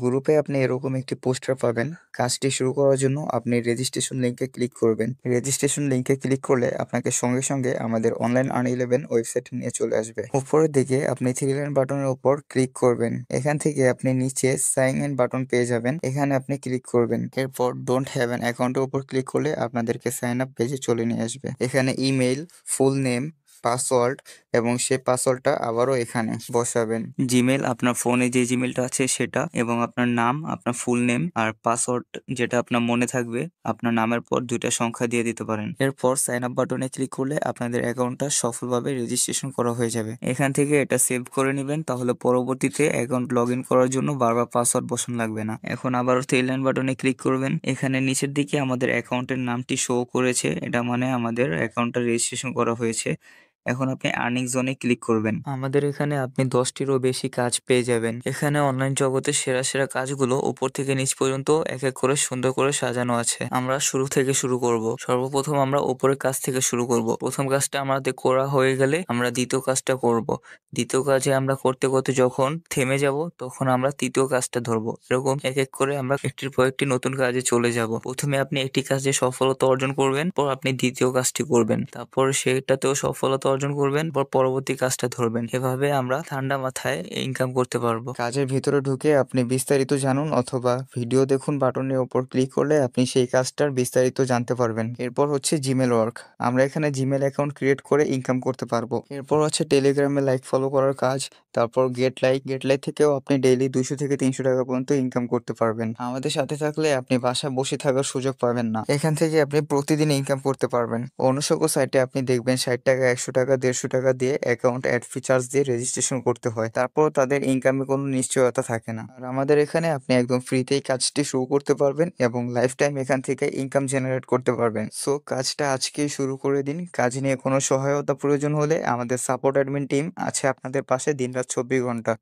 গ্রুপে আপনি এরকম একটি পোস্টার পাবেন। কাজটি শুরু করার জন্য আপনি রেজিস্ট্রেশন লিংকে ক্লিক করবেন। রেজিস্ট্রেশন লিংকে ক্লিক করলে আপনাকে সঙ্গে সঙ্গে আমাদের অনলাইন আর্ন11 ওয়েবসাইটে নিয়ে চলে আসবে। উপরের দিকে আপনি থ্রি লাইন বাটনের উপর ক্লিক করবেন। এখান থেকে আপনি নিচে সাইন ইন বাটন পেয়ে যাবেন। এখানে আপনি ক্লিক করবেন। এরপর ডোন্ট হ্যাভ অ্যান অ্যাকাউন্টের উপর ক্লিক করলে আপনাদেরকে সাইন আপ পেজে চলে নিয়ে আসবে। এখানে ইমেইল, ফুল নেম, পাসওয়ার্ড এবং সেই পাসওয়ার্ডটা আবারও এখানে বসাবেন। জিমেল, আপনার ফোনে যে জিমেলটা আছে সেটা, এবং আপনার নাম, আপনার ফুল নেম আর পাসওয়ার্ড যেটা আপনার মনে থাকবে, আপনার নামের পর 2টা সংখ্যা দিয়ে দিতে পারেন। এরপর সাইন আপ বাটনে ক্লিক করলে আপনাদের অ্যাকাউন্টটা সফলভাবে রেজিস্ট্রেশন করা হয়ে যাবে। এখান থেকে এটা সেভ করে নেবেন, তাহলে পরবর্তীতে অ্যাকাউন্ট লগ ইন করার জন্য বারবার পাসওয়ার্ড বসানো লাগবে না। এখন আবারও থ্রি লাইন বাটনে ক্লিক করবেন। এখানে নিচের দিকে আমাদের অ্যাকাউন্টের নামটি শো করেছে, এটা মানে আমাদের অ্যাকাউন্টটা রেজিস্ট্রেশন করা হয়েছে। এখন আপনি আর্নিং জোনে ক্লিক করবেন। আমাদের এখানে আপনি 10টিরও বেশি কাজ পেয়ে যাবেন। এখানে অনলাইন জগতের সেরা সেরা কাজগুলো উপর থেকে নিচ পর্যন্ত এক এক করে সুন্দর করে সাজানো আছে। আমরা শুরু থেকে শুরু করব। সর্বপ্রথম আমরা উপরের কাজ থেকে শুরু করব। প্রথম কাজটা আমাদের করা হয়ে গেলে আমরা দ্বিতীয় কাজটা করব। দ্বিতীয় কাজে আমরা করতে করতে যখন থেমে যাব তখন আমরা তৃতীয় কাজটা ধরবো। এরকম এক এক করে আমরা একটির পর একটি নতুন কাজে চলে যাব। প্রথমে আপনি একটি কাজে সফলতা অর্জন করবেন, পর আপনি দ্বিতীয় কাজটি করবেন, তারপর সেটাতেও সফলতা অর্জন করবেন, পর পরবর্তী কাজটা ধরবেন। এভাবে আমরা ঠান্ডা মাথায় ইনকাম করতে পারবো। কাজের ভিতরে ঢুকে আপনি বিস্তারিত জানুন অথবা ভিডিও দেখুন বাটনের উপর ক্লিক করলে আপনি সেই কাজটার বিস্তারিত জানতে পারবেন। এরপর হচ্ছে জিমেল ওয়ার্ক। আমরা এখানে জিমেল অ্যাকাউন্ট ক্রিয়েট করে ইনকাম করতে পারবো। এরপর হচ্ছে টেলিগ্রামে লাইক ফলো করার কাজ। তারপর গেট লাইক থেকেও আপনি ডেইলি 200 থেকে 300 টাকা পর্যন্ত ইনকাম করতে পারবেন। আমাদের সাথে থাকলে আপনি বাসায় বসে থাকার সুযোগ পাবেন না। এখান থেকে আপনি প্রতিদিন ইনকাম করতে পারবেন। অন্য সকল সাইটে আপনি দেখবেন 60 টাকা, 100 টাকা, 150 টাকা দিয়ে অ্যাকাউন্ট অ্যাড ফিচার্স দিয়ে রেজিস্ট্রেশন করতে হয়। তারপর তাদের ইনকামে কোনো নিশ্চয়তা থাকে না। আর আমাদের এখানে আপনি একদম ফ্রিতেই কাজটি শুরু করতে পারবেন এবং লাইফ টাইম এখান থেকে ইনকাম জেনারেট করতে পারবেন। সো কাজটা আজকেই শুরু করে দিন। কাজ নিয়ে কোনো সহায়তা প্রয়োজন হলে আমাদের সাপোর্ট অ্যাডমিন টিম আছে আপনাদের পাশে দিনরাত 24 ঘন্টা।